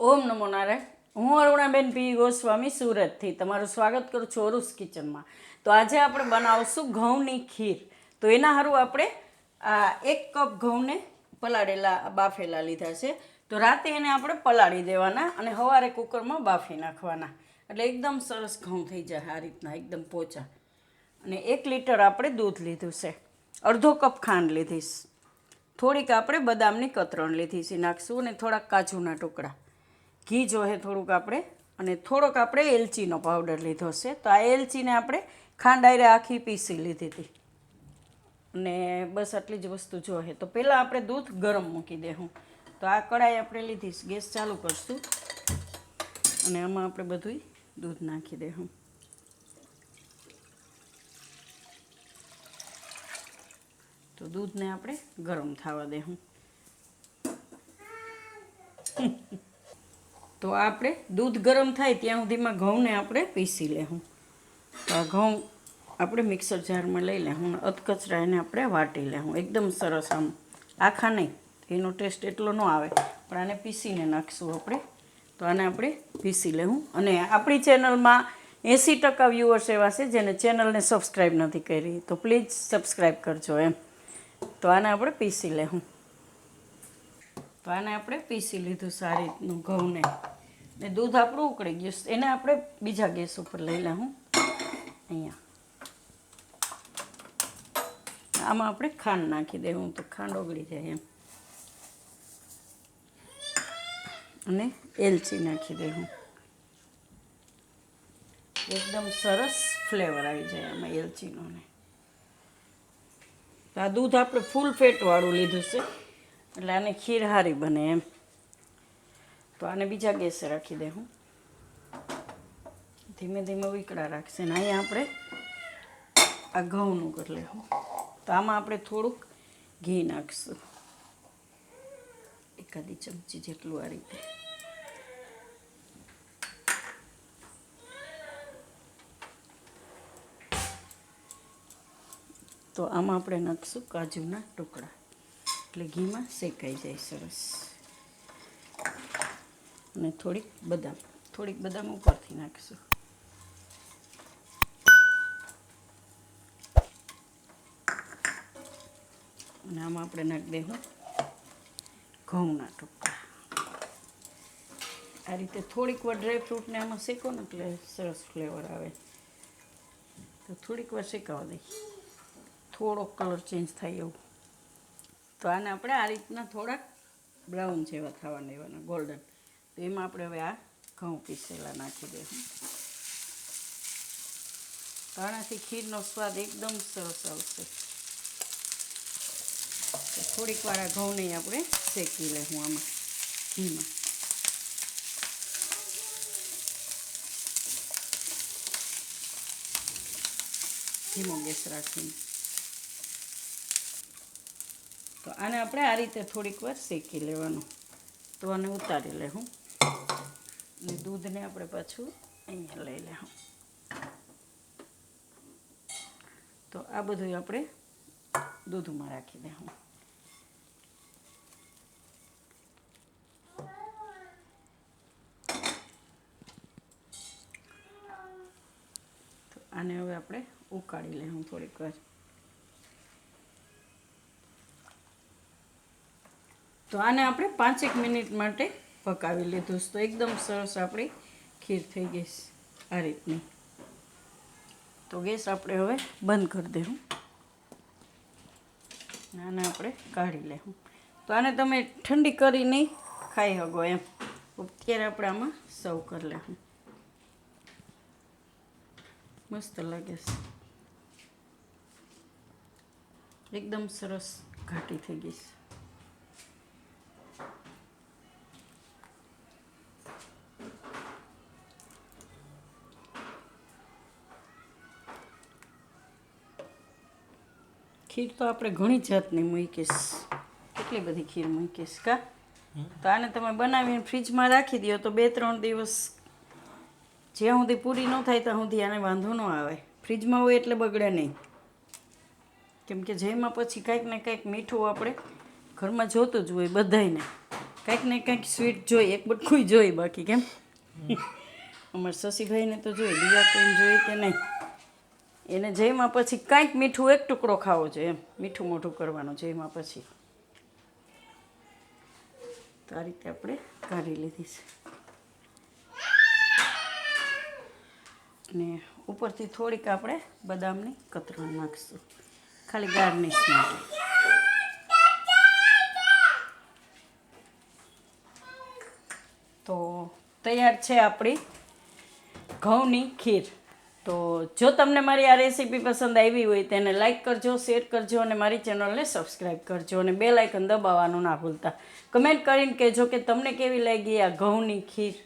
ઓમ નમો નારાયણ. હું અરુણાબેન પી ગોસ્વામી સુરતથી તમારું સ્વાગત કરું છું અરુસ કિચનમાં. તો આજે આપણે બનાવશું ઘઉંની ખીર. તો એના સારું આપણે આ 1 કપ ઘઉંને પલાળેલા બાફેલા લીધા છે. તો રાતે એને આપણે પલાળી દેવાના અને સવારે કુકરમાં બાફી નાખવાના, એટલે એકદમ સરસ ઘઉં થઈ જાય આ રીતના એકદમ પોચા. અને 1 લીટર આપણે દૂધ લીધું છે, અડધો કપ ખાંડ લીધીશ, થોડીક આપણે બદામની કતરણ લીધી છે નાખશું, અને થોડાક કાજુના ટુકડા, ઘી જોહે થોડુંક આપણે, અને થોડોક આપણે એલચીનો પાવડર લીધો છે. તો આ એલચીને આપણે ખાંડ આયરે આખી પીસી લીધી હતી, અને બસ આટલી જ વસ્તુ જોહે. તો પહેલાં આપણે દૂધ ગરમ મૂકી દેવું. તો આ કઢાઈ આપણે લીધી, ગેસ ચાલુ કરશું અને આમાં આપણે બધું દૂધ નાખી દેવું. તો દૂધને આપણે ગરમ થવા દેવું. તો આપણે દૂધ ગરમ થાય ત્યાં સુધીમાં ઘઉંને આપણે પીસી લેવું. તો આ ઘઉં આપણે મિક્સર જારમાં લઈ લેવું, અધકચરા એને આપણે વાટી લેવું એકદમ સરસ. આમ આખા નહીં, એનો ટેસ્ટ એટલો ન આવે, પણ આને પીસીને નાખશું આપણે. તો આને આપણે પીસી લેવું. અને આપણી ચેનલમાં 80% વ્યૂઅર્સ એવા છે જેને ચેનલને સબસ્ક્રાઈબ નથી કરી, તો પ્લીઝ સબસ્ક્રાઈબ કરજો એમ. તો આને આપણે પીસી લેવું. તો આને આપણે પીસી લીધું સારી રીતનું ઘઉંને, ને દૂધ આપણું ઉકળી ગયું. એને આપણે બીજા ગેસ ઉપર લઈ લેવું. અહીંયા આમાં આપણે ખાંડ નાખી દેવું, તો ખાંડ ઓગળી જાય એમ, અને એલચી નાખી દેવું. એકદમ સરસ ફ્લેવર આવી જાય આમાં એલચીનો. ને તો આ દૂધ આપણે ફૂલ ફેટવાળું લીધું છે, એટલે આને ખીર સારી બને એમ. તો આને બીજા ગેસે રાખી દેવું, ધીમે ધીમે ઉકળા રાખશે. ને અહીંયા આપણે આ ઘઉંનું કરી લેવું. તો આમાં આપણે થોડુંક ઘી નાખશું, એકાદી ચમચી જેટલું આ રીતે. તો આમાં આપણે નાખશું કાજુના ટુકડા, એટલે ઘીમાં શેકાઈ જાય સરસ. અને થોડીક બદામ ઉપરથી નાખીશું. અને આમાં આપણે નાખી દઈશું ઘઉંના ટુકડા. આ રીતે થોડીક વાર ડ્રાયફ્રૂટને આમાં શેકો ને એટલે સરસ ફ્લેવર આવે. તો થોડીક વાર શેકાવા દઈએ, થોડોક કલર ચેન્જ થાય એવું. તો આને આપણે આ રીતના થોડાક બ્રાઉન જેવા થવા દેવાના, ગોલ્ડન. તો એમાં આપણે હવે આ ઘઉં પીસેલા નાખી દઈશું. તો આનાથી ખીરનો સ્વાદ એકદમ સરસ આવશે. તો થોડીક વાર આ ઘઉંને આપણે શેકી લેવું આમાં ઘીમાં. ધીમો ગેસ રાખીને. તો આને આપણે આ રીતે થોડીક વાર શેકી લેવાનું. તો આને ઉતારી લેવું, અને દૂધને આપણે પાછું અહીંયા લઈ લેવું. તો આ બધું આપણે દૂધમાં રાખી દેવું. તો આને હવે આપણે ઉકાળી લેવું થોડીક વાર. તો આને આપણે 5 મિનિટ માટે પકાવી લીધું. તો એકદમ સરસ આપણી ખીર થઈ ગઈ આ રીતની. તો ગેસ આપણે હવે બંધ કરી દેવું. આને આપણે કાઢી લેવું. તો આને તમે ઠંડી કરી નહીં ખાઈ શકો એમ. અત્યારે આપણે આમાં સર્વ કરી લેવું. મસ્ત લાગે છે, એકદમ સરસ ઘાટી થઈ ગઈ છે. ખીર તો આપણે ઘણી જાતની મૂકીશ, કેટલી બધી ખીર મૂકીશ કા. તો આને તમે બનાવીને ફ્રીજમાં રાખી દો તો 2-3 દિવસ જ્યાં સુધી પૂરી ન થાય ત્યાં સુધી આને વાંધો ન આવે. ફ્રીજમાં હોય એટલે બગડે નહીં, કેમ કે જેમાં પછી કાંઈક ને કાંઈક મીઠું આપણે ઘરમાં જોતું જ હોય બધાયને. કંઈક ને કંઈક સ્વીટ જોઈ, એક બટકું જોઈ, બાકી કેમ અમારા શશીભાઈને તો જોઈ, બીજા કોઈને જોઈ કે નહીં. એને જઈમાં પછી કાંઈક મીઠું એક ટુકડો ખાવો જોઈએ, એમ મીઠું મોઢું કરવાનું જઈમાં પછી. તો આ રીતે આપણે કાઢી લીધી છે. અને ઉપરથી થોડીક આપણે બદામની કતરણ નાખીશું, ખાલી ગાર્નિશ માટે. તો તૈયાર છે આપણી ઘઉંની ખીર. તો જો તમને મારી આ રેસીપી પસંદ આવી હોય તેને લાઇક કરજો, શેર કરજો અને મારી ચેનલને સબસ્ક્રાઈબ કરજો અને બેલ આઇકન દબાવવાનું ના ભૂલતા. કમેન્ટ કરીને કહેજો કે તમને કેવી લાગી આ ઘઉંની ખીર.